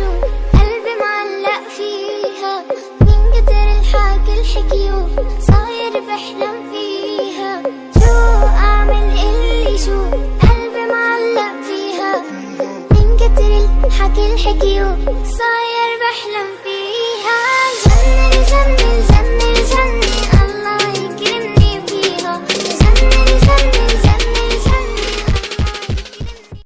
شو قلبي معلق فيها، من كتر الحكي الحكيو صاير بحلم فيها. شو اعمل قلي شو قلبي معلق فيها، من كتر الحكي الحكيو صاير بحلم فيها. جنني جنني